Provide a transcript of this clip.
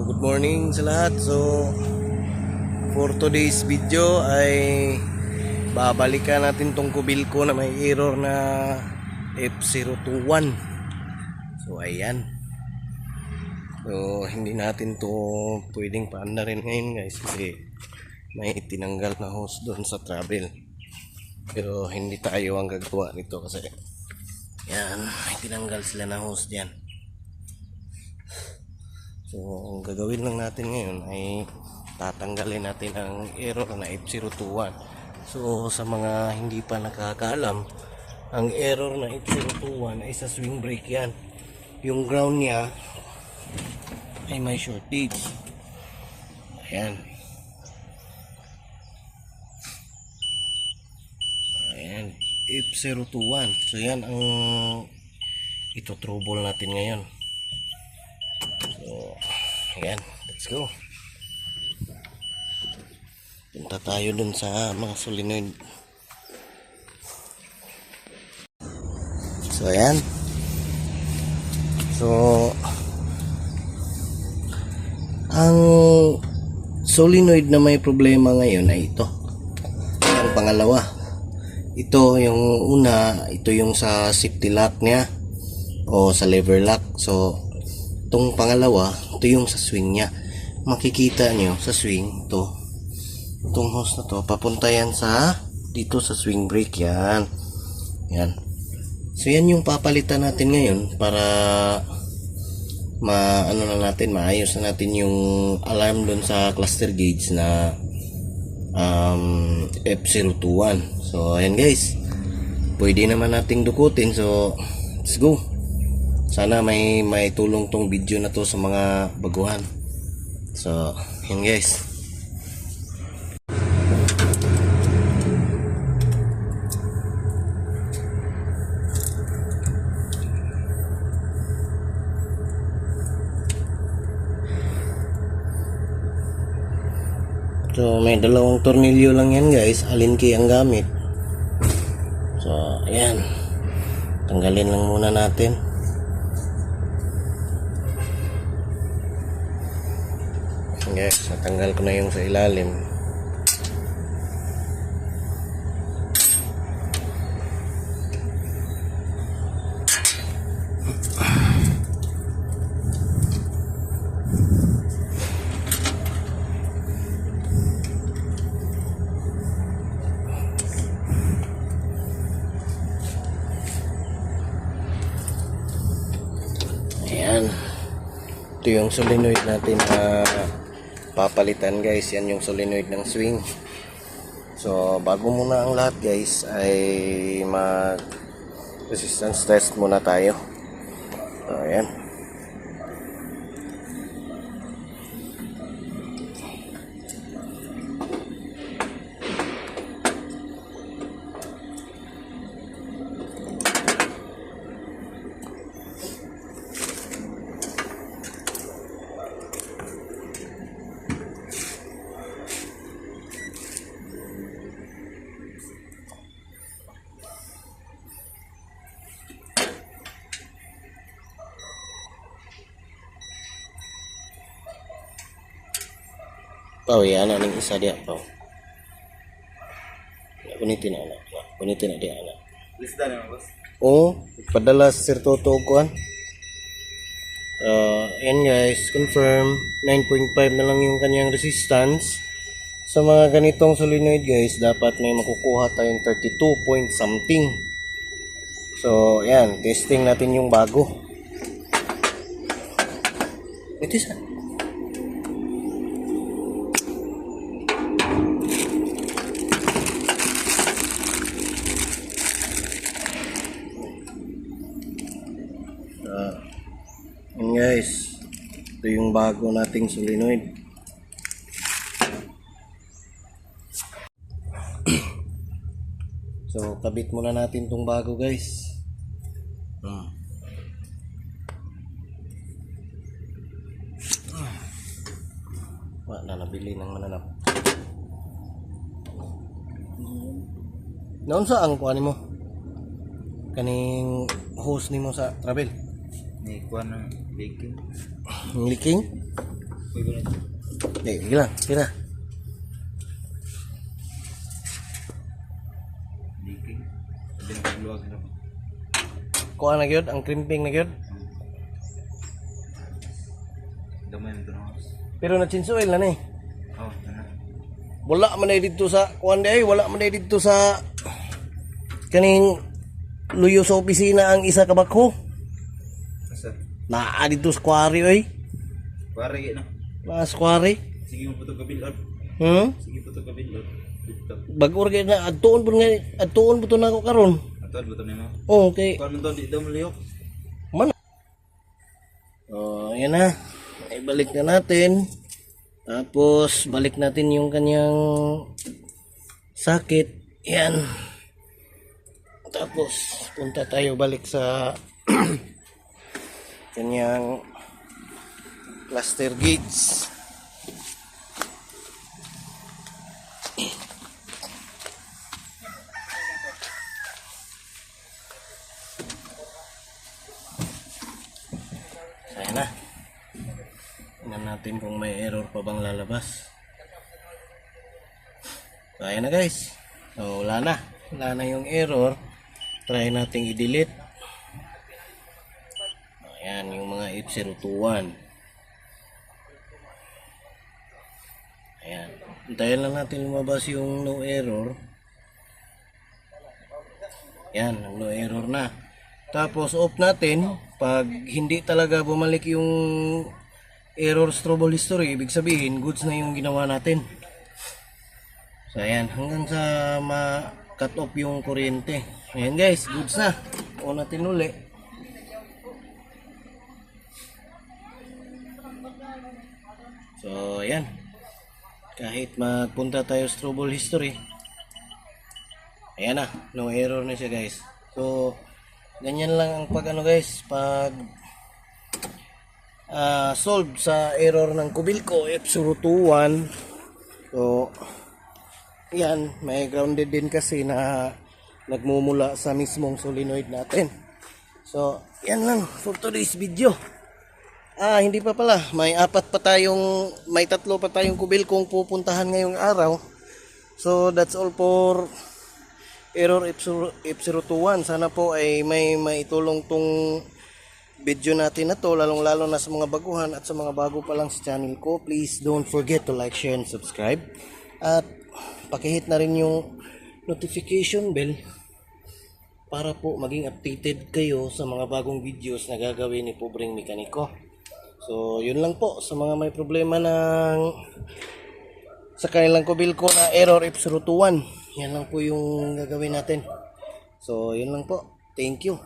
Good morning sa lahat. For today's video ay babalikan natin tong kubil ko na may error na F021. Ayan. Hindi natin to pwedeng paandarin ngayon guys kasi may tinanggal na hose doon sa travel. Pero hindi tayo ang gagawa nito kasi yan, may tinanggal sila na hose diyan. Ang gagawin lang natin ngayon ay tatanggalin natin ang error na F021. Sa mga hindi pa nakakaalam, ang error na F021 ay sa swing brake yan. Yung ground niya ay may shortage. Ayan. Ayan, F021. Yan ang ito-trouble natin ngayon. Ayan, let's go. Punta tayo dun sa mga solenoid. Ayan. Ang solenoid na may problema ngayon ay ito. Ang pangalawa. Ito yung una, ito yung sa safety lock niya o sa lever lock. Itong pangalawa, ito yung sa swing niya. Makikita nyo sa swing, itong hose na to, papunta yan sa, dito sa swing brake yan. Yan. Yan yung papalitan natin ngayon para maayos na natin yung alarm dun sa cluster gauge na F021. Ayan guys. Pwede naman nating dukutin. Let's go. Sana may tulong tong video na to sa mga baguhan. Yan guys. May dalawang tornilyo lang yan guys. Alin key ang gamit. Ayan. Tanggalin lang muna natin. Guys, natanggal ko na yung sa ilalim. Ayan. Ito yung solenoid natin na papalitan guys. Yan yung solenoid ng swing. Bago muna ang lahat guys ay mag resistance test muna tayo. Ayan. Yan ang isa dia pau. Punitin anak. Punitin dia anak. Lista na boss. Padala sa Sir Toto kuan. Yan guys, confirm 9.5 na lang yung kanyang resistance. Sa mga ganitong solenoid guys, dapat may makukuha tayong 32 point something. Yan, testing natin yung bago. Ito isa. Yan guys, ito yung bago nating solenoid. Kabit muna natin tong bago guys. Wala na nabili ng mananap. Noon sa ang kuha mo? Kaning hose nimo sa travel? Ni kuan ng leaking. Leaking? Sige lang, sige na. Kuha na gyud ang crimping na gyud. Pero na change oil na ni. Wala man dito sa kuan day, wala man dito sa kaning luyo sa opisina ang isa ka bakho. Naa dito sa quarry oy. Quarry na. Mas quarry. Sige mo puto kabilod. Sige puto kabilod. Dito. Bag-or gyud na adtuon pud nga adtuon pud na ako karon. Atod buto nimo. Okay. Kuan mo to di daw maliyok. Man. Oh, yan na. Ibalik na natin. Tapos balik natin yung kanyang sakit. Yan. Tapos punta tayo balik sa kanyang cluster gauge. Ayan na. Tingnan natin kung may error pa bang lalabas. So, ayan na guys. So, wala na. Wala na yung error. Try natin i-delete. Ayan yung mga F021. Ayan. Hintayin lang natin lumabas yung no error. Ayan, no error na. Tapos off natin. Pag hindi talaga bumalik yung error trouble history, ibig sabihin goods na yung ginawa natin. So ayan, hanggang sa ma-cut off yung kuryente. Ayan guys, goods na. O natin uli. So ayan, kahit magpunta tayo sa trouble history, ayan na, no error na siya guys. So ganyan lang ang pag guys, pag solve sa error ng Kubilco F021. So yan, may grounded din kasi na nagmumula sa mismong solenoid natin. So yan lang for today's video. Hindi pa pala, may tatlo pa tayong Kubilcong pupuntahan ngayong araw. So that's all for error F021. Sana po ay may maitulong tong video natin na to, lalong lalo na sa mga baguhan at sa mga bago pa lang sa channel ko. Please don't forget to like, share, and subscribe. At pakihit na rin yung notification bell para po maging updated kayo sa mga bagong videos na gagawin ni Pobreng Mekaniko. So yun lang po sa mga may problema sa kanilang Kubilco na error F021. Yan lang po yung gagawin natin. So yun lang po. Thank you.